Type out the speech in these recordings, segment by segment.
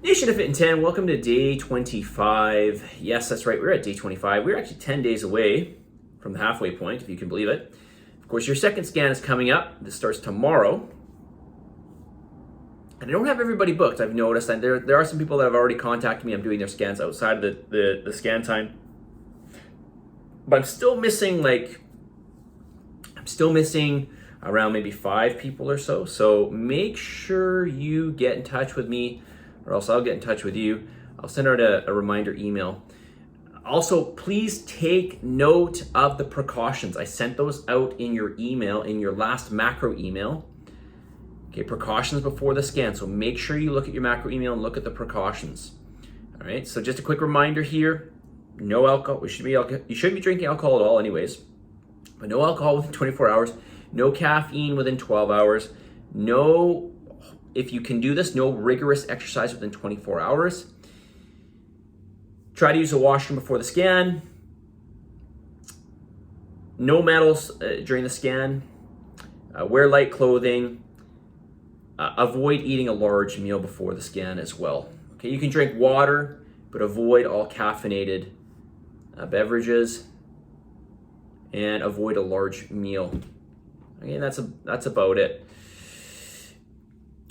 Nation of Fit in 10, welcome to day 25. Yes, that's right, we're at day 25. We're actually 10 days away from the halfway point, if you can believe it. Of course, your second scan is coming up. This starts tomorrow. And I don't have everybody booked, I've noticed. And there are some people that have already contacted me. I'm doing their scans outside of the scan time. But I'm still missing around maybe 5 people or so. So make sure you get in touch with me, or else I'll get in touch with you. I'll send out a reminder email. Also, please take note of the precautions. I sent those out in your email, in your last macro email. Okay, precautions before the scan. So make sure you look at your macro email and look at the precautions. All right, so just a quick reminder here, no alcohol. You shouldn't be drinking alcohol at all anyways, but no alcohol within 24 hours, no caffeine within 12 hours, no, if you can do this, no rigorous exercise within 24 hours. Try to use a washroom before the scan. No metals during the scan. Wear light clothing. Avoid eating a large meal before the scan as well. Okay, you can drink water, but avoid all caffeinated beverages, and avoid a large meal. Okay, that's about it.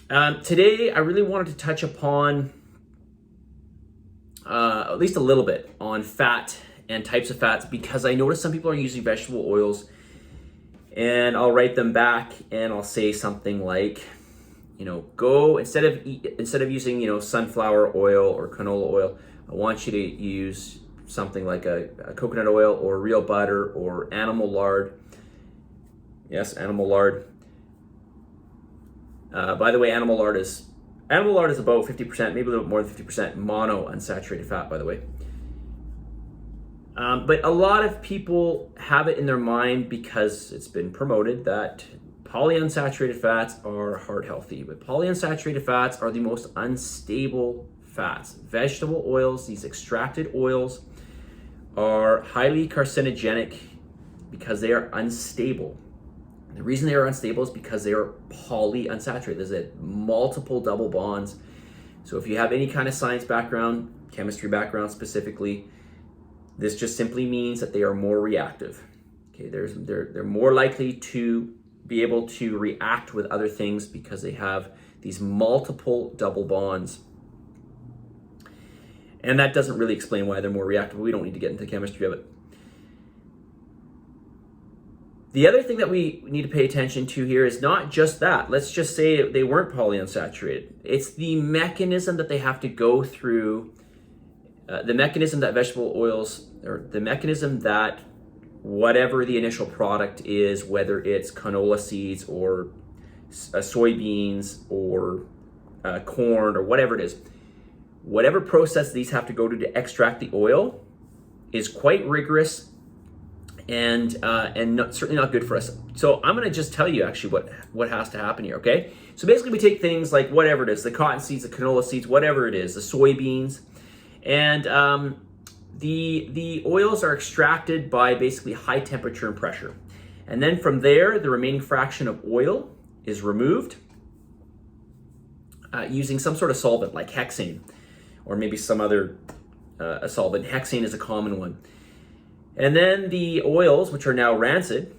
Today, I really wanted to touch upon at least a little bit on fat and types of fats, because I noticed some people are using vegetable oils, and I'll write them back and I'll say something like, go instead of using sunflower oil or canola oil, I want you to use something like a coconut oil or real butter or animal lard. Yes, animal lard. By the way, animal lard is about 50%, maybe a little bit more than 50% mono unsaturated fat, by the way. But a lot of people have it in their mind, because it's been promoted, that polyunsaturated fats are heart healthy. But polyunsaturated fats are the most unstable fats. Vegetable oils, these extracted oils, are highly carcinogenic because they are unstable. The reason they are unstable is because they are polyunsaturated. There's multiple double bonds. So if you have any kind of science background, chemistry background specifically, this just simply means that they are more reactive. Okay, they're more likely to be able to react with other things because they have these multiple double bonds. And that doesn't really explain why they're more reactive. We don't need to get into the chemistry of it. The other thing that we need to pay attention to here is not just that. Let's just say they weren't polyunsaturated. It's the mechanism that they have to go through, the mechanism that vegetable oils, or the mechanism that whatever the initial product is, whether it's canola seeds or soybeans or corn or whatever it is, whatever process these have to go to extract the oil is quite rigorous and certainly not good for us. So I'm going to just tell you actually what has to happen here, okay? So basically we take things like whatever it is, the cotton seeds, the canola seeds, whatever it is, the soybeans, and the oils are extracted by basically high temperature and pressure. And then from there, the remaining fraction of oil is removed using some sort of solvent like hexane, or maybe some other solvent. Hexane is a common one. And then the oils, which are now rancid,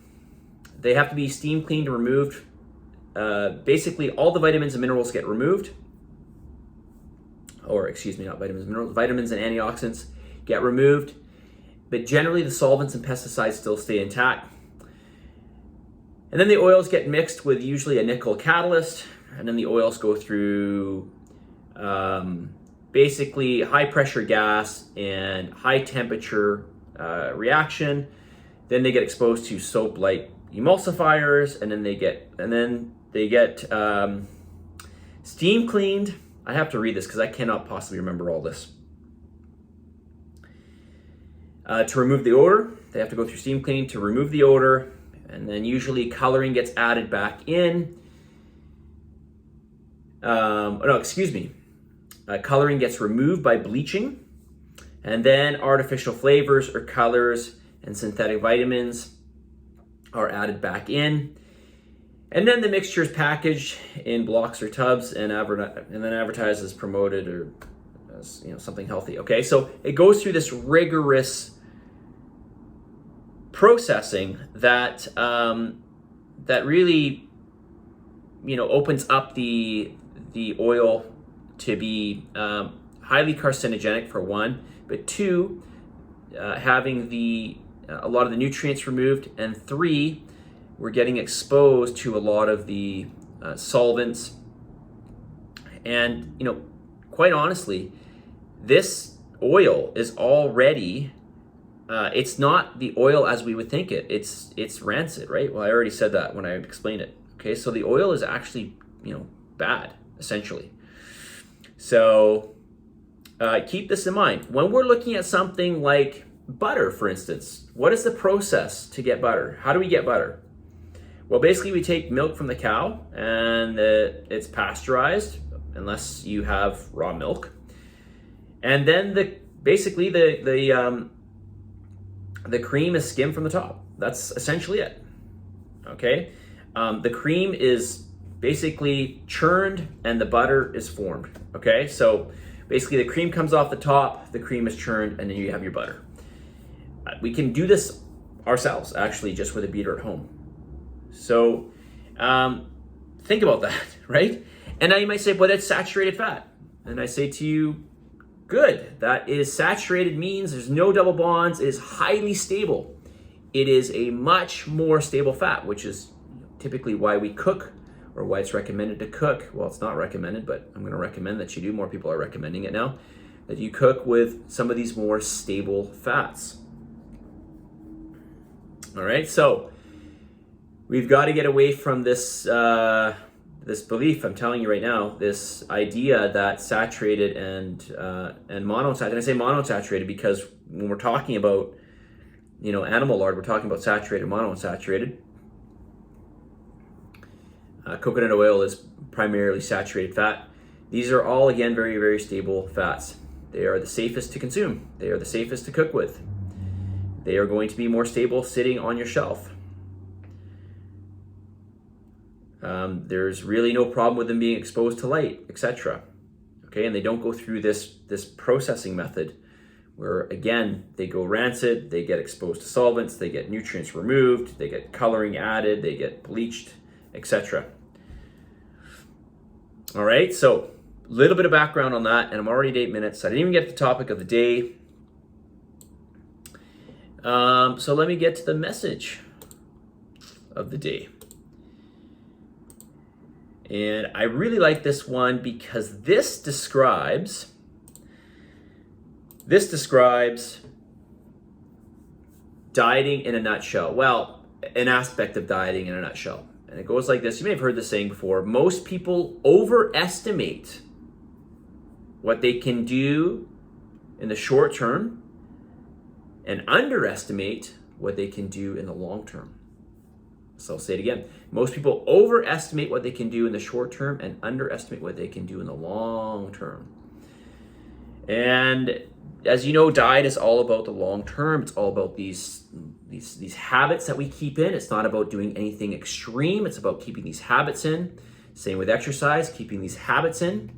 they have to be steam cleaned and removed. Basically, all the vitamins and minerals get removed. Or, excuse me, not vitamins and minerals. Vitamins and antioxidants get removed. But generally, the solvents and pesticides still stay intact. And then the oils get mixed with usually a nickel catalyst. And then the oils go through basically high pressure gas and high temperature reaction. Then they get exposed to soap-like emulsifiers, and then they get steam cleaned. I have to read this because I cannot possibly remember all this. To remove the odor, they have to go through steam cleaning to remove the odor, and then usually coloring gets added back in. Coloring gets removed by bleaching. And then artificial flavors or colors and synthetic vitamins are added back in. And then the mixture is packaged in blocks or tubs and then advertised as promoted or as, something healthy. Okay, so it goes through this rigorous processing that that really opens up the oil to be highly carcinogenic, for one, but two, having a lot of the nutrients removed, and three, we're getting exposed to a lot of the solvents. And quite honestly, this oil is already it's not the oil as we would think it. It's rancid, right? Well, I already said that when I explained it. Okay, so the oil is actually bad, essentially. So keep this in mind when we're looking at something like butter, for instance. What is the process to get butter? How do we get butter? Well, basically we take milk from the cow and it's pasteurized unless you have raw milk, and then the cream is skimmed from the top. That's essentially it. Okay, the cream is basically churned and the butter is formed. Okay, so basically the cream comes off the top, the cream is churned, and then you have your butter. We can do this ourselves, actually, just with a beater at home. So think about that, right? And now you might say, but it's saturated fat. And I say to you, good. That is saturated, means there's no double bonds, it is highly stable. It is a much more stable fat, which is typically why we cook, or why it's recommended to cook. Well, it's not recommended, but I'm going to recommend that you do. More people are recommending it now, that you cook with some of these more stable fats. All right, so we've got to get away from this this belief. I'm telling you right now, this idea that saturated and monounsaturated. And I say monounsaturated because when we're talking about animal lard, we're talking about saturated, monounsaturated. Coconut oil is primarily saturated fat. These are all, again, very, very stable fats. They are the safest to consume. They are the safest to cook with. They are going to be more stable sitting on your shelf. There's really no problem with them being exposed to light, etc. Okay, and they don't go through this processing method where, again, they go rancid, they get exposed to solvents, they get nutrients removed, they get coloring added, they get bleached, etc. All right, so a little bit of background on that, and I'm already at 8 minutes. I didn't even get to the topic of the day. So let me get to the message of the day. And I really like this one because this describes dieting in a nutshell. Well, an aspect of dieting in a nutshell. And it goes like this. You may have heard this saying before. Most people overestimate what they can do in the short term and underestimate what they can do in the long term. So I'll say it again. Most people overestimate what they can do in the short term and underestimate what they can do in the long term. And as you know, diet is all about the long term. It's all about these habits that we keep in. It's not about doing anything extreme. It's about keeping these habits in. Same with exercise, keeping these habits in.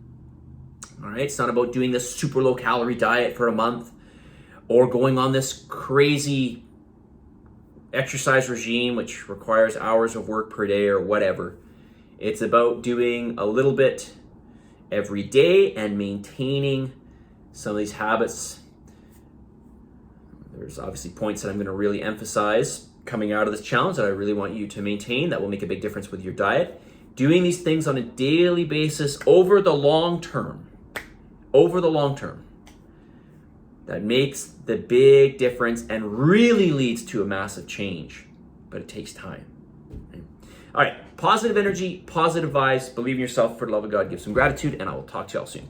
All right, it's not about doing this super low calorie diet for a month or going on this crazy exercise regime which requires hours of work per day or whatever. It's about doing a little bit every day and maintaining some of these habits. There's obviously points that I'm going to really emphasize coming out of this challenge that I really want you to maintain that will make a big difference with your diet. Doing these things on a daily basis over the long term. That makes the big difference and really leads to a massive change, but it takes time. Okay? All right, positive energy, positive vibes, believe in yourself, for the love of God, give some gratitude, and I will talk to y'all soon.